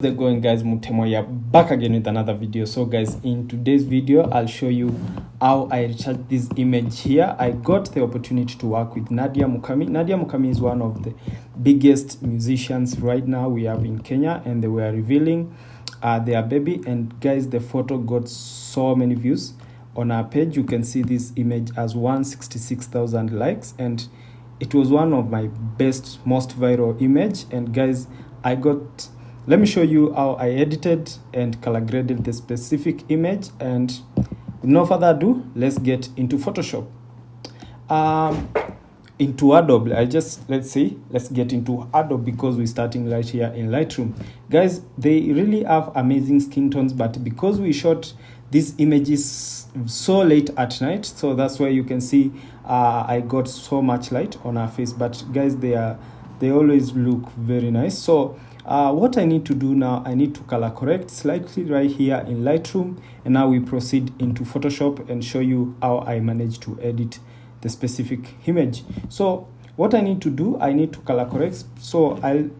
How's it going, guys? Mutemoya back again with another video. So guys, in today's video I'll show you how I retouched this image here. I got the opportunity to work with Nadia Mukami. Nadia Mukami is one of the biggest musicians right now we have in Kenya, and they were revealing their baby. And guys, the photo got so many views on our page. You can see this image as 166,000 likes, and it was one of my most viral image. And guys, let me show you how I edited and color graded the specific image. And with no further ado, let's get into Photoshop. Into Adobe, let's get into Adobe, because we're starting right here in Lightroom. Guys, they really have amazing skin tones, but because we shot these images so late at night, so that's why you can see I got so much light on our face. But guys, they always look very nice. So what I need to do now, I need to color correct slightly right here in Lightroom, and now we proceed into Photoshop and show you how I managed to edit the specific image. So what I need to do, I need to color correct. So I'll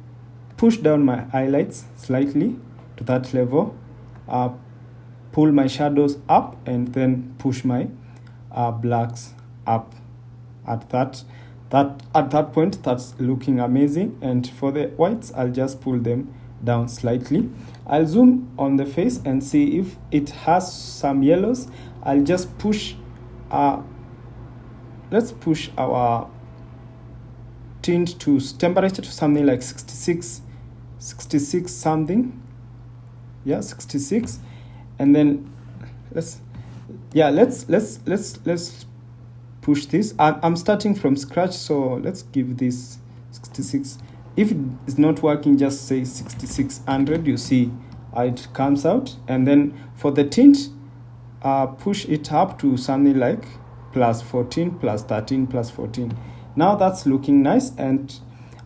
push down my highlights slightly to that level, pull my shadows up, and then push my blacks up at that point. That's looking amazing. And for the whites, I'll just pull them down slightly. I'll zoom on the face and see if it has some yellows. I'll just push let's push our tint to temperature to something like 66 something. Yeah, 66. And then let's push this. I'm starting from scratch, so let's give this 66. If it's not working, just say 6600. You see how it comes out. And then for the tint, push it up to something like plus 14, plus 13, plus 14. Now that's looking nice. And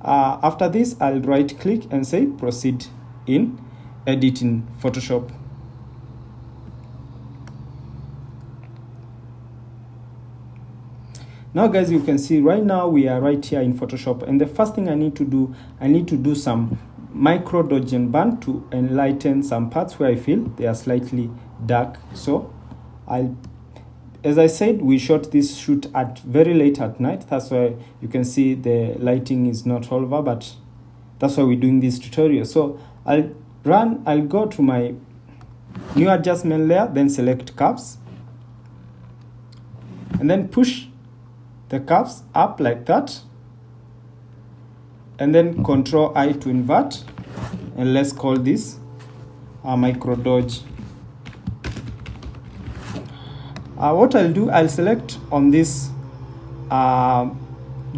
after this, I'll right click and say proceed in edit in Photoshop. Now guys, you can see right now we are right here in Photoshop, and the first thing I need to do some micro dodge and burn to enlighten some parts where I feel they are slightly dark. So as I said, we shot this shoot at very late at night. That's why you can see the lighting is not all over, but that's why we're doing this tutorial. So I'll go to my new adjustment layer, then select curves, and then push the curves up like that, and then Control I to invert, and let's call this a micro dodge. What I'll do, I'll select on this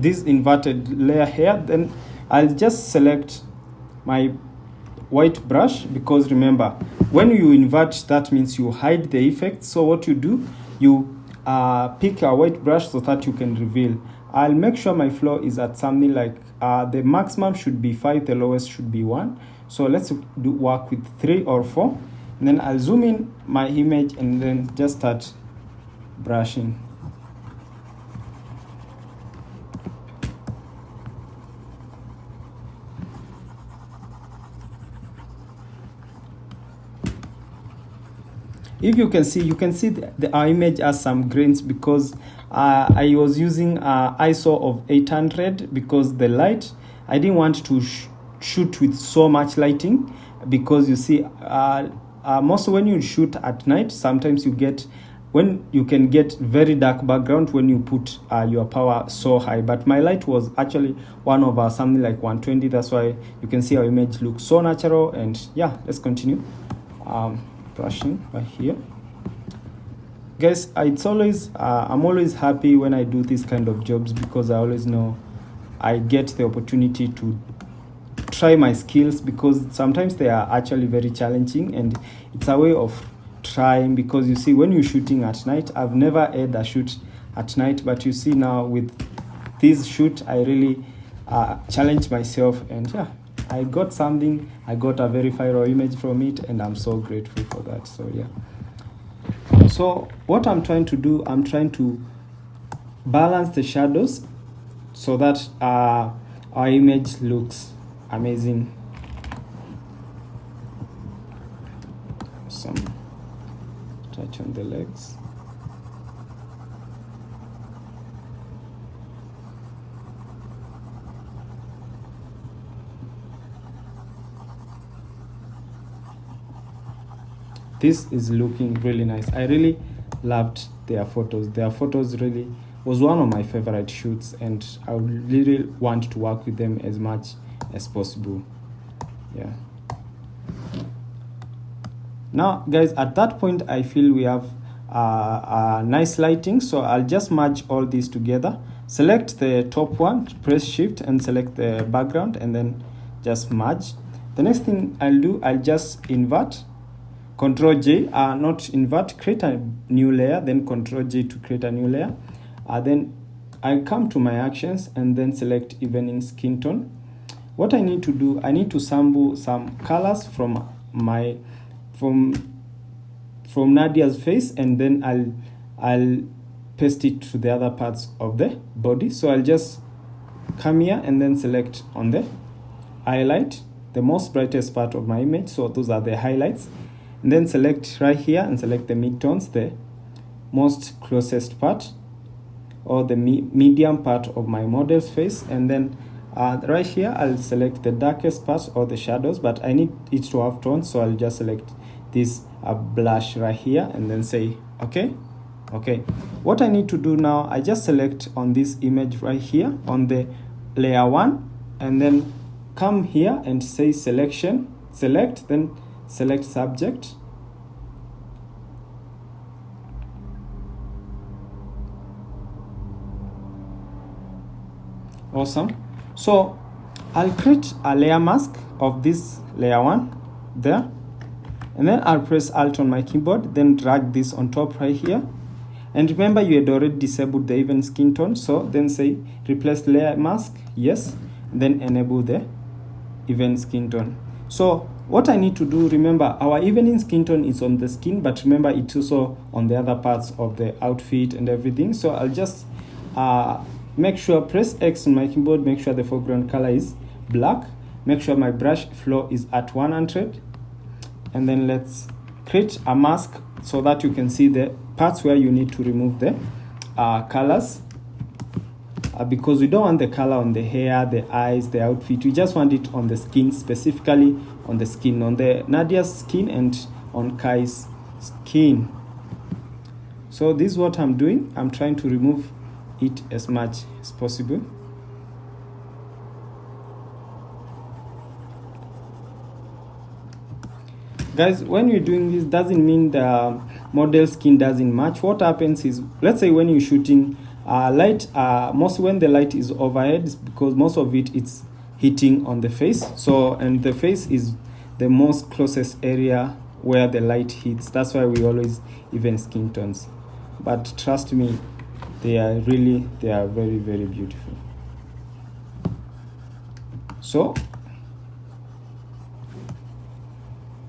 inverted layer here, then I'll just select my white brush, because remember, when you invert, that means you hide the effect. So what you do, you pick a white brush so that you can reveal. I'll make sure my flow is at something like the maximum should be 5, the lowest should be 1. So let's work with 3 or 4, and then I'll zoom in my image and then just start brushing. If you can see the image has some grains, because I was using ISO of 800, because the light, I didn't want to shoot with so much lighting, because you see most when you shoot at night, sometimes you can get very dark background when you put your power so high. But my light was actually one of something like 120. That's why you can see our image looks so natural. And yeah, let's continue brushing right here. Guys, it's always I'm always happy when I do this kind of jobs, because I always know I get the opportunity to try my skills, because sometimes they are actually very challenging, and it's a way of trying. Because you see, when you're shooting at night, I've never had a shoot at night, but you see now with this shoot, I really challenged myself, and yeah, I got a very viral image from it, and I'm so grateful for that. So yeah, so what I'm trying to do, I'm trying to balance the shadows so that our image looks amazing. some touch on the legs. This is looking really nice. I really loved their photos. Their photos really was one of my favorite shoots, and I would really want to work with them as much as possible. Yeah. Now guys, at that point I feel we have nice lighting, so I'll just merge all these together. Select the top one, press shift and select the background, and then just merge. The next thing I'll do, I'll just invert, Control J, not invert, create a new layer, then Control J to create a new layer. Then I come to my actions and then select evening skin tone. What I need to do, I need to sample some colors from Nadia's face, and then I'll paste it to the other parts of the body. So I'll just come here and then select on the highlight, the most brightest part of my image. So those are the highlights. And then select right here and select the midtones, the most closest part, or the medium part of my model's face. And then right here I'll select the darkest part or the shadows, but I need it to have tones, so I'll just select this blush right here and then say okay. What I need to do now, I just select on this image right here on the layer 1, and then come here and say selection, select, then select subject. Awesome. So I'll create a layer mask of this layer 1 there, and then I'll press Alt on my keyboard, then drag this on top right here. And remember, you had already disabled the even skin tone, so then say replace layer mask, yes, and then enable the even skin tone. So what I need to do, remember our evening skin tone is on the skin, but remember it's also on the other parts of the outfit and everything. So I'll just make sure, press X on my keyboard, make sure the foreground color is black, make sure my brush flow is at 100, and then let's create a mask so that you can see the parts where you need to remove the colors, because we don't want the color on the hair, the eyes, the outfit. We just want it on the skin, specifically on the skin, on the Nadia's skin and on Kai's skin. So this is what I'm doing. I'm trying to remove it as much as possible. Guys, when you're doing this, doesn't mean the model skin doesn't match. What happens is, let's say when you're shooting light, most when the light is overhead, it's because most of it's hitting on the face. So, and the face is the most closest area where the light hits. That's why we always even skin tones. But trust me, they are very, very beautiful. So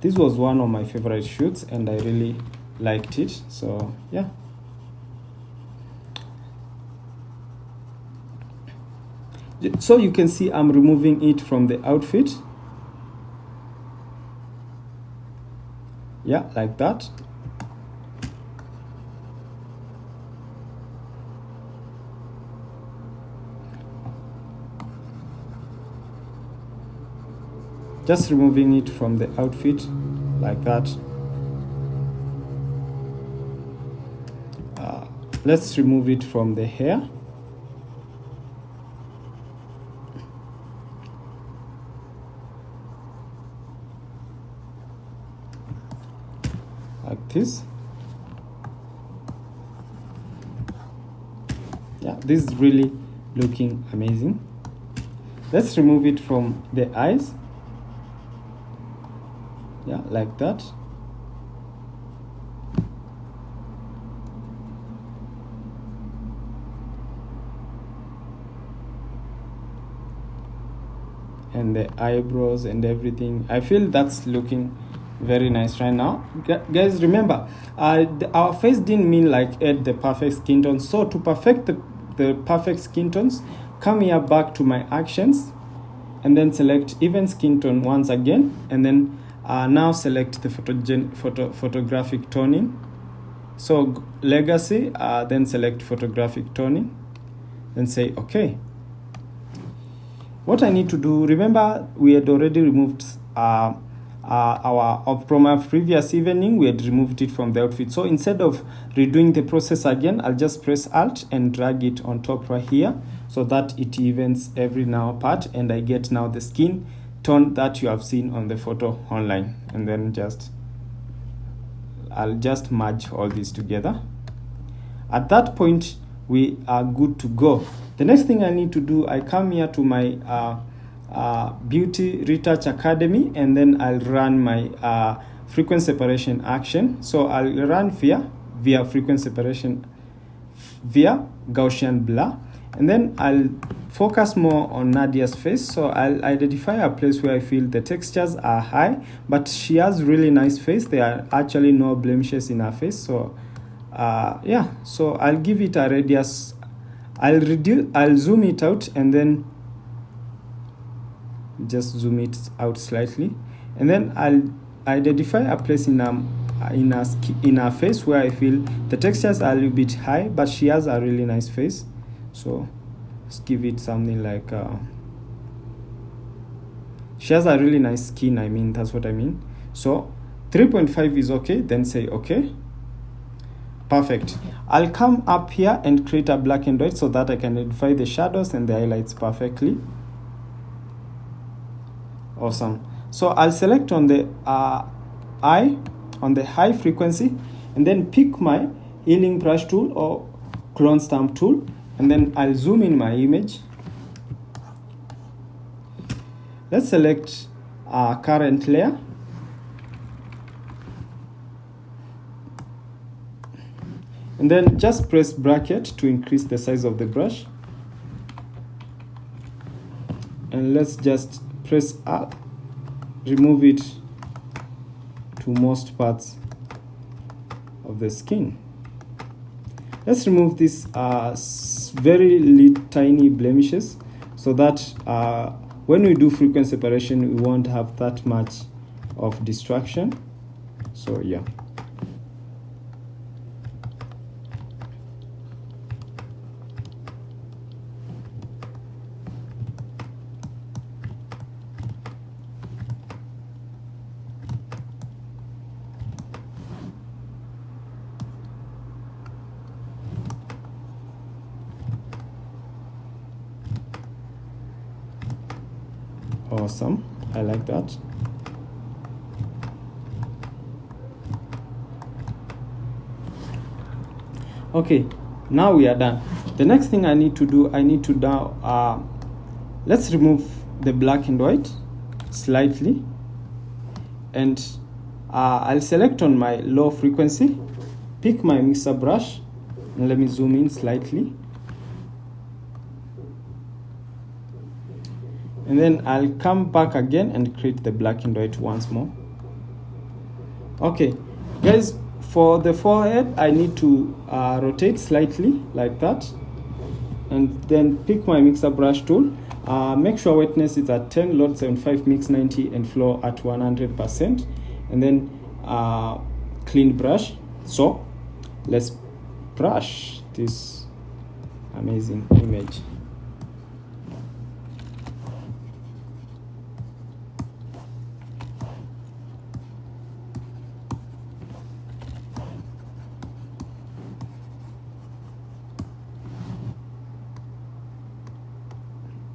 this was one of my favorite shoots and I really liked it. So yeah. So you can see I'm removing it from the outfit. Yeah, like that. Just removing it from the outfit like that. Let's remove it from the hair. Like this. Yeah, this is really looking amazing. Let's remove it from the eyes. Yeah, like that. And the eyebrows and everything. I feel that's looking very nice right now. Guys, remember, our face didn't mean like add the perfect skin tone. So to perfect the perfect skin tones, come here back to my actions and then select even skin tone once again, and then Now select the photographic toning. So legacy, then select photographic toning, then say okay. What I need to do, remember we had already removed from our previous evening, we had removed it from the outfit. So instead of redoing the process again, I'll just press Alt and drag it on top right here so that it evens every now part, and I get now the skin tone that you have seen on the photo online. And then I'll just merge all these together. At that point, we are good to go. The next thing I need to do, I come here to my Beauty Retouch Academy, and then I'll run my frequency separation action. So I'll run via frequency separation via Gaussian blur, and then I'll focus more on Nadia's face. So I'll identify a place where I feel the textures are high, but she has really nice face. There are actually no blemishes in her face. So yeah, so I'll give it a radius. I'll zoom it out, and then just zoom it out slightly, and then I'll identify a place in her face where I feel the textures are a little bit high, but she has a really nice face. So let's give it something like she has a really nice skin. I mean, that's what I mean. So 3.5 is okay, then say okay. Perfect. I'll come up here and create a black and white so that I can identify the shadows and the highlights perfectly. Awesome. So I'll select on the eye on the high frequency, and then pick my healing brush tool or clone stamp tool, and then I'll zoom in my image. Let's select current layer. And then just press bracket to increase the size of the brush. And let's just press up, remove it to most parts of the skin. Let's remove these very tiny blemishes so that when we do frequency separation, we won't have that much of distraction. So yeah. Awesome, I like that. Okay, now we are done. The next thing I need to do, let's remove the black and white slightly, and I'll select on my low frequency, pick my mixer brush, and let me zoom in slightly. And then I'll come back again and create the black and white once more. Okay, guys, for the forehead, I need to rotate slightly like that. And then pick my mixer brush tool. Make sure wetness is at 10, load 75, mix 90, and flow at 100%. And then clean brush. So let's brush this amazing image.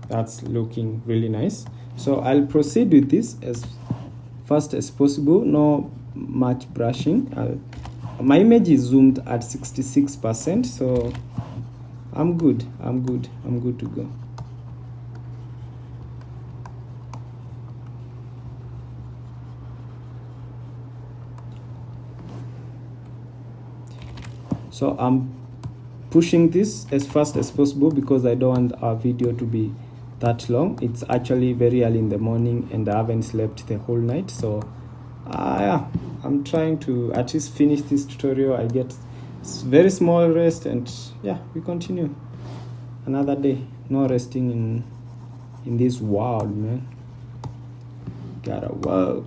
That's looking really nice. So I'll proceed with this as fast as possible. No much brushing. My image is zoomed at 66%, so I'm good to go. So I'm pushing this as fast as possible because I don't want our video to be that long. It's actually very early in the morning and I haven't slept the whole night. So yeah, I'm trying to at least finish this tutorial. I get very small rest, and yeah, we continue another day. No resting in this world, man. Gotta work.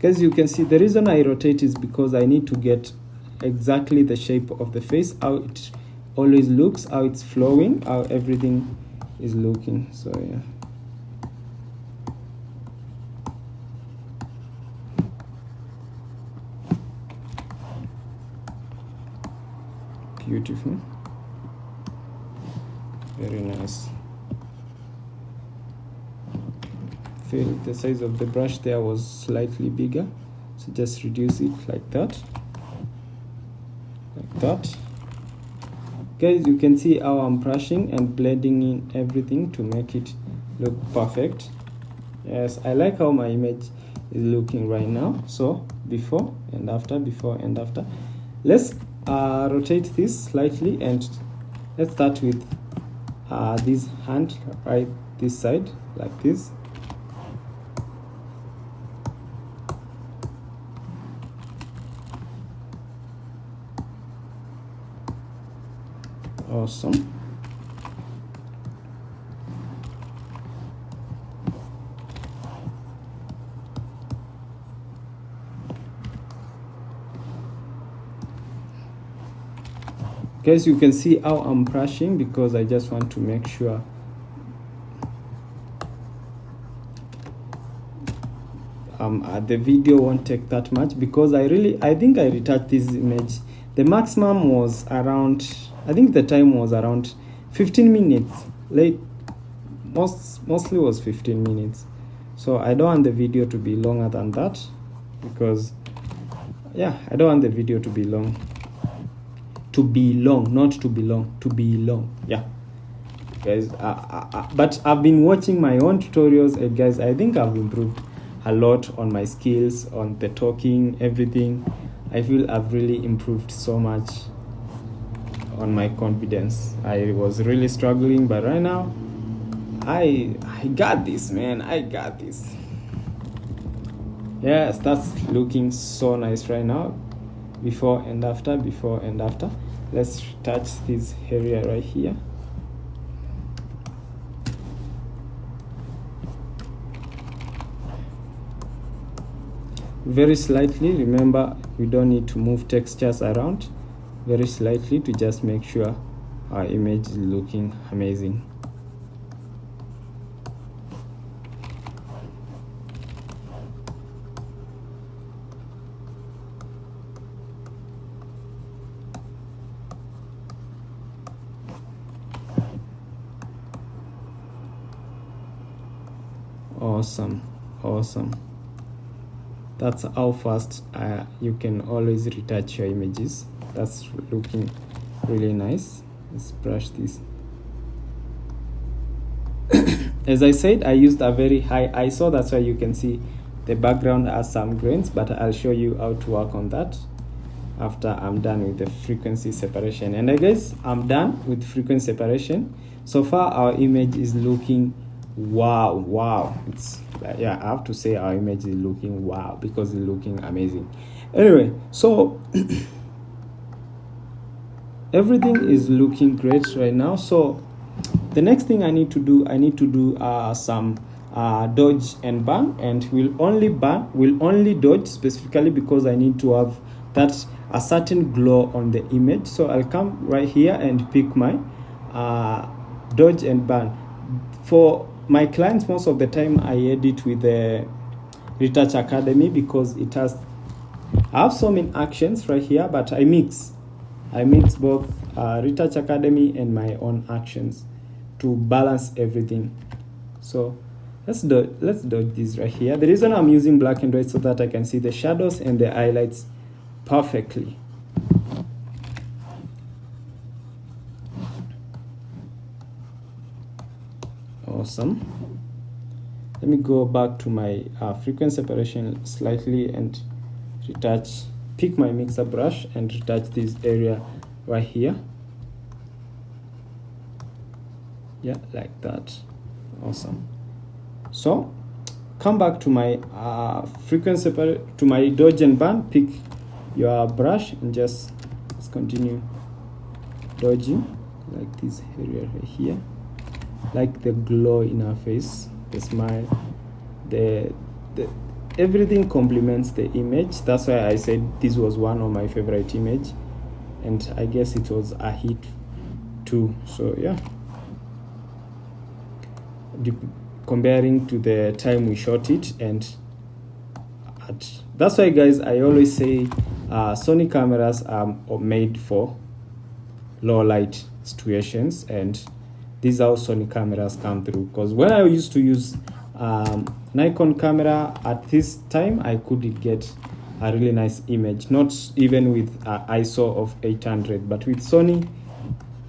Guys, you can see the reason I rotate is because I need to get exactly the shape of the face, how it always looks, how it's flowing, how everything is looking. So yeah, beautiful, very nice. Feel the size of the brush there was slightly bigger, so just reduce it like that, like that. Guys, you can see how I'm brushing and blending in everything to make it look perfect. Yes, I like how my image is looking right now. So before and after, before and after. Let's rotate this slightly, and let's start with this hand right this side, like this. Awesome. Guys, you can see how I'm brushing because I just want to make sure the video won't take that much, because I think I retouched this image. The maximum was around, I think the time was around 15 minutes. Late, mostly was 15 minutes. So I don't want the video to be longer than that, because yeah, I don't want the video to be long. To be long, not to be long, to be long. Yeah, guys. But I've been watching my own tutorials, and guys, I think I've improved a lot on my skills, on the talking, everything. I feel I've really improved so much on my confidence. I was really struggling, but right now I got this, man. I got this. Yes, that's looking so nice right now. Before and after, before and after. Let's touch this area right here. Very slightly. Remember, we don't need to move textures around. Very slightly to just make sure our image is looking amazing. Awesome, awesome. That's how fast you can always retouch your images. That's looking really nice. Let's brush this. As I said, I used a very high ISO. That's why you can see the background has some grains, but I'll show you how to work on that after I'm done with the frequency separation. And I guess I'm done with frequency separation. So far our image is looking wow. It's yeah, I have to say our image is looking wow, because it's looking amazing. Anyway, so everything is looking great right now. So the next thing I need to do some dodge and burn, and we'll only dodge specifically because I need to have that a certain glow on the image. So I'll come right here and pick my dodge and burn. For my clients, most of the time I edit with the Retouch Academy because it has, I have so many actions right here, but I mix both Retouch Academy and my own actions to balance everything. So let's dodge this right here. The reason I'm using black and white so that I can see the shadows and the highlights perfectly. Awesome. Let me go back to my frequency separation slightly and retouch, pick my mixer brush and retouch this area right here. Yeah, like that. Awesome. So come back to my frequency to my dodge and burn. Pick your brush and just continue dodging like this area right here. Like the glow in our face, the smile, the everything complements the image. That's why I said this was one of my favorite image, and I guess it was a hit too. So yeah, comparing to the time we shot it, and that's why, guys, I always say Sony cameras are made for low light situations, and these are how Sony cameras come through. Because when I used to use Nikon camera at this time, I could get a really nice image, not even with ISO of 800, but with Sony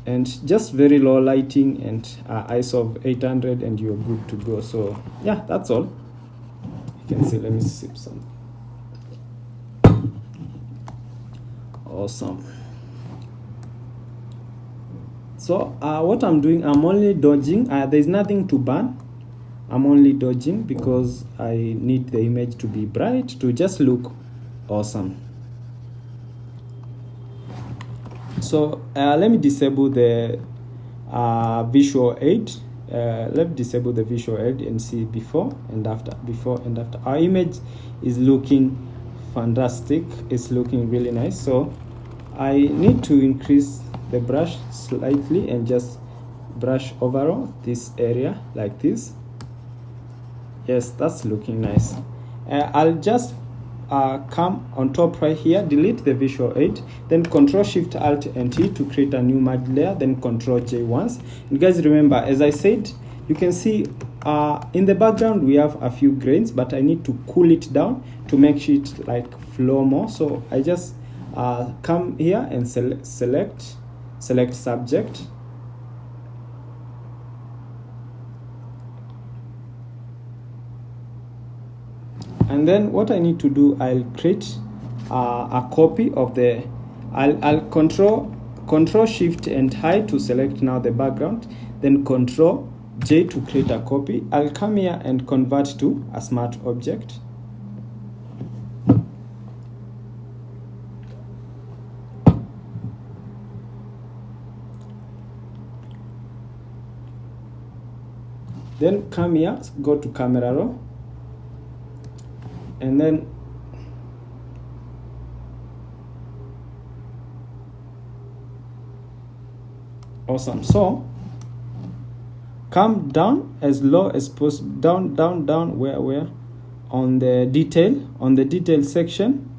and just very low lighting and ISO of 800, and you're good to go. So yeah, that's all. You can see, let me sip some. Awesome. So what I'm doing, I'm only dodging. There's nothing to burn. I'm only dodging because I need the image to be bright, to just look awesome. So let me disable the visual aid. Let me disable the visual aid and see before and after. Before and after. Our image is looking fantastic. It's looking really nice. So I need to increase the brush slightly and just brush overall this area like this. Yes, that's looking nice. I'll just come on top right here, delete the visual aid, then Control Shift Alt and T to create a new merge layer, then Control J once. And guys, remember, as I said, you can see in the background we have a few grains, but I need to cool it down to make it like flow more. So I just come here and select subject, and then what I need to do, I'll create a copy of the, I'll control Shift and hide to select now the background, then Control J to create a copy. I'll come here and convert to a smart object. Then come here, go to camera raw, and then awesome. So come down as low as possible, down where on the detail section.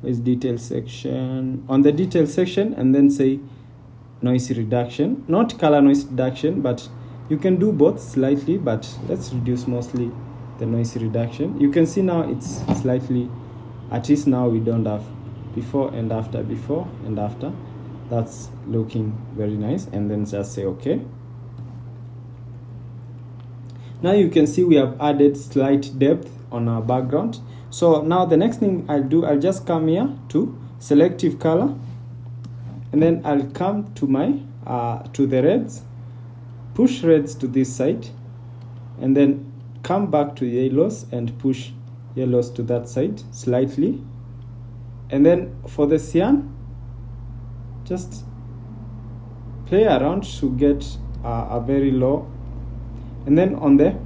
Where's detail section? On the detail section, and then say noise reduction, not color noise reduction, but you can do both slightly, but let's reduce mostly the noise reduction. You can see now it's slightly, at least now we don't have before and after. That's looking very nice. And then just say okay. Now you can see we have added slight depth on our background. So now the next thing I'll do, I'll just come here to selective color, and then I'll come to my to the reds, push reds to this side, and then come back to yellows and push yellows to that side slightly. And then for the cyan, just play around to get a very low. And then on the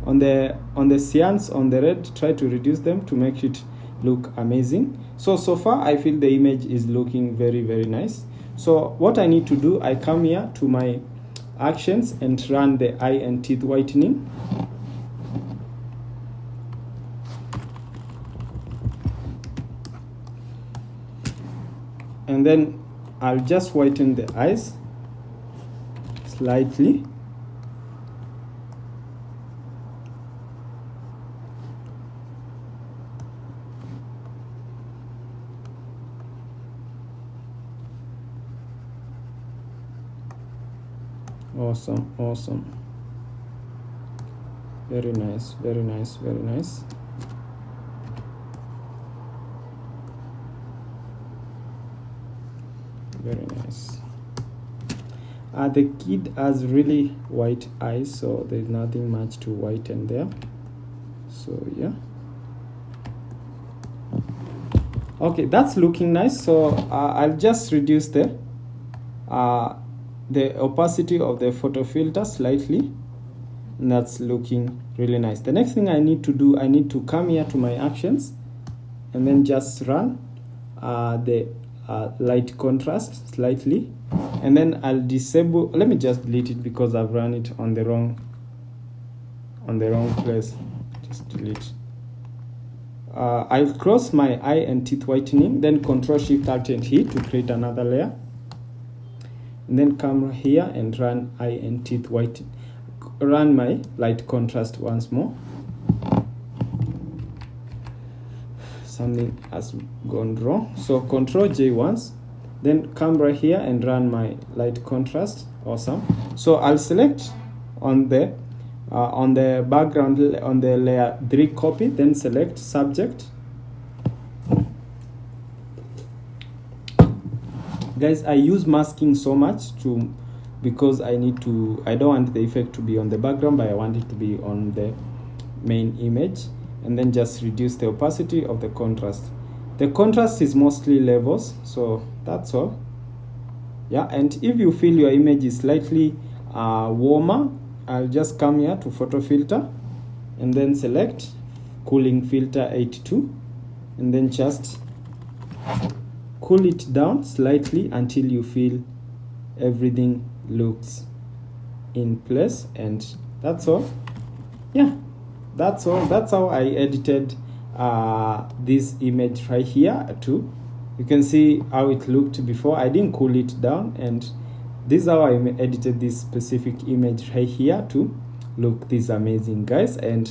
cyans on the red, try to reduce them to make it look amazing. So far I feel the image is looking very, very nice. So what I need to do, I come here to my actions and run the eye and teeth whitening. And then I'll just whiten the eyes slightly. Awesome. Very nice. Very nice. The kid has really white eyes, so there's nothing much to whiten there. So yeah. Okay, that's looking nice. So I'll just reduce the opacity of the photo filter slightly, and that's looking really nice. The next thing I need to do, I need to come here to my actions and then just run the light contrast slightly, and then I'll disable. Let me just delete it because I've run it on the wrong place. Just delete. I'll close my eye and teeth whitening, then Control Shift Alt and E to create another layer, and then come here and run eye and teeth whitening. Run my light contrast once more. Something has gone wrong, so Control J once, then come right here and run my light contrast. Awesome. So I'll select on the background, on the layer 3 copy, then select subject. Guys, I use masking so much because I don't want the effect to be on the background, but I want it to be on the main image. And then just reduce the opacity of the contrast. The contrast is mostly levels, so that's all. Yeah, and if you feel your image is slightly warmer, I'll just come here to photo filter and then select cooling filter 82, and then just cool it down slightly until you feel everything looks in place. And that's all. Yeah, that's all. That's how I edited this image right here too. You can see how it looked before. I didn't cool it down, and this is how I edited this specific image right here to look this amazing, guys. And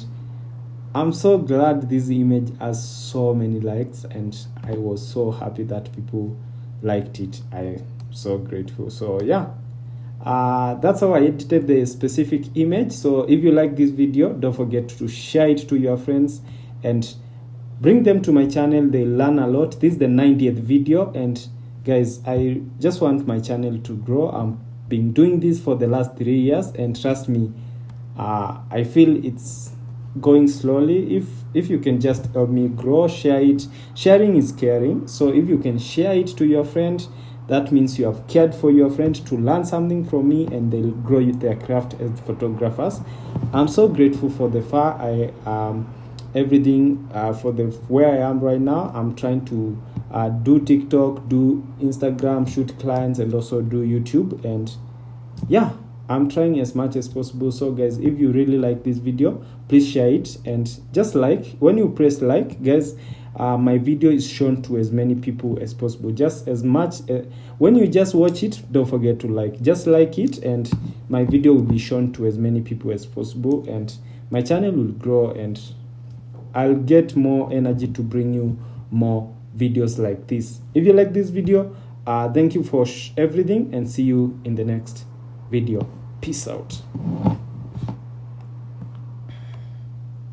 I'm so glad this image has so many likes, and I was so happy that people liked it. I'm so grateful. So yeah, that's how I edited the specific image. So if you like this video, don't forget to share it to your friends and bring them to my channel. They learn a lot. This is the 90th video, and guys, I just want my channel to grow. I've been doing this for the last 3 years, and trust me, I feel it's going slowly. If you can just help me grow, share it. Sharing is caring. So if you can share it to your friend, that means you have cared for your friend to learn something from me, and they'll grow their craft as photographers. I'm so grateful for the far everything for the where I am right now. I'm trying to do TikTok, do Instagram, shoot clients, and also do YouTube. And yeah, I'm trying as much as possible. So guys, if you really like this video, please share it, and just like. When you press like, guys, my video is shown to as many people as possible. Just as much when you just watch it, don't forget to like. Just like it, and my video will be shown to as many people as possible, and my channel will grow, and I'll get more energy to bring you more videos like this. If you like this video, thank you for everything, and see you in the next video. Peace out.